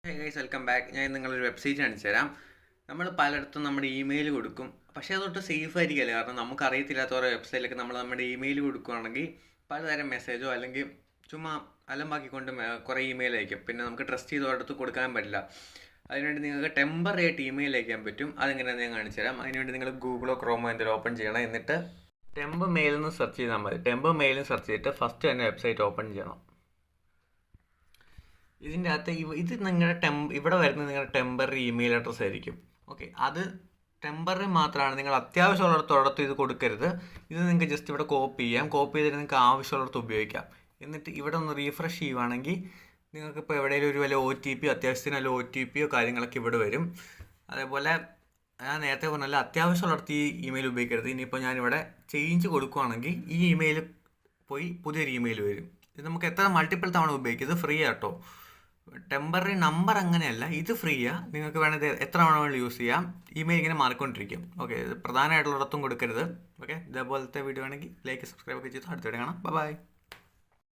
Hey guys, welcome back. ഞാൻ നിങ്ങളൊരു website കാണിച്ചു തരാം. നമ്മൾ പലയിടത്തും നമ്മുടെ ഇമെയിൽ കൊടുക്കും, പക്ഷേ അതൊട്ട് സേഫ് ആയിരിക്കില്ല. കാരണം നമുക്കറിയത്തില്ലാത്ത ഓരോ വെബ്സൈറ്റിലൊക്കെ നമ്മൾ നമ്മുടെ ഇമെയിൽ കൊടുക്കുകയാണെങ്കിൽ പലതരം മെസ്സേജോ അല്ലെങ്കിൽ ചുമ്മാ അലമ്പാക്കിക്കൊണ്ട് കുറേ ഇമെയിൽ അയക്കും. പിന്നെ നമുക്ക് ട്രസ്റ്റ് ചെയ്ത് ഒരിടത്ത് കൊടുക്കാൻ പറ്റില്ല. അതിനുവേണ്ടി നിങ്ങൾക്ക് ടെമ്പററി ആയിട്ട് ഇമെയിൽ അയക്കാൻ പറ്റും. അതെങ്ങനെയാണെന്ന് ഞാൻ കാണിച്ചു തരാം. അതിനുവേണ്ടി നിങ്ങൾ ഗൂഗിളോ ക്രോമോ എന്തെങ്കിലും ഓപ്പൺ ചെയ്യണം. എന്നിട്ട് ടെമ്പ് മെയിൽ എന്ന് സെർച്ച് ചെയ്താൽ മതി. ടെമ്പ് മെയിലും സെർച്ച് ചെയ്തിട്ട് ഫസ്റ്റ് തന്നെ വെബ്സൈറ്റ് ഓപ്പൺ ചെയ്യണം. ഇതിൻ്റെ അകത്ത് ഇത് നിങ്ങളുടെ ഇവിടെ വരുന്നത് നിങ്ങളുടെ ടെമ്പററി ഇമെയിൽ അഡ്രസ്സ് ആയിരിക്കും. ഓക്കെ, അത് ടെമ്പററി മാത്രമാണ്. നിങ്ങൾ അത്യാവശ്യമുള്ളിടത്തോടത്ത് ഇത് കൊടുക്കരുത്. ഇത് നിങ്ങൾക്ക് ജസ്റ്റ് ഇവിടെ കോപ്പി ചെയ്യാം. കോപ്പി ചെയ്തിട്ട് നിങ്ങൾക്ക് ആവശ്യമുള്ളിടത്ത് ഉപയോഗിക്കാം. എന്നിട്ട് ഇവിടെ ഒന്ന് റീഫ്രഷ് ചെയ്യുവാണെങ്കിൽ നിങ്ങൾക്കിപ്പോൾ എവിടെയെങ്കിലും ഒരു വല്ല OTP അത്യാവശ്യത്തിന് വല്ല OTP കാര്യങ്ങളൊക്കെ ഇവിടെ വരും. അതേപോലെ ഞാൻ നേരത്തെ പറഞ്ഞാൽ അത്യാവശ്യമുള്ളിടത്ത് ഈ ഇമെയിൽ ഉപയോഗിക്കരുത്. ഇനിയിപ്പോൾ ഞാനിവിടെ ചേഞ്ച് കൊടുക്കുകയാണെങ്കിൽ ഈ ഇമെയിൽ പോയി പുതിയൊരു ഇമെയിൽ വരും. ഇത് നമുക്ക് എത്ര മൾട്ടിപ്പിൾ തവണ ഉപയോഗിക്കും. ഇത് ഫ്രീ ആട്ടോ. ടെമ്പററി നമ്പർ അങ്ങനെയല്ല, ഇത് ഫ്രീയാണ്. നിങ്ങൾക്ക് വേണമെങ്കിൽ എത്ര തവണ വേണമെങ്കിലും യൂസ് ചെയ്യാം. ഇമെയിൽ ഇങ്ങനെ മാറിക്കൊണ്ടിരിക്കും. ഓക്കെ, ഇത് പ്രധാനമായിട്ടുള്ളിടത്തും കൊടുക്കരുത്. ഓക്കെ, ഇതേപോലത്തെ വീഡിയോ ആണെങ്കിൽ ലൈക്ക് സബ്സ്ക്രൈബ് ഒക്കെ ചെയ്ത് അടുത്ത വീഡിയോ കാണാം. ബൈ.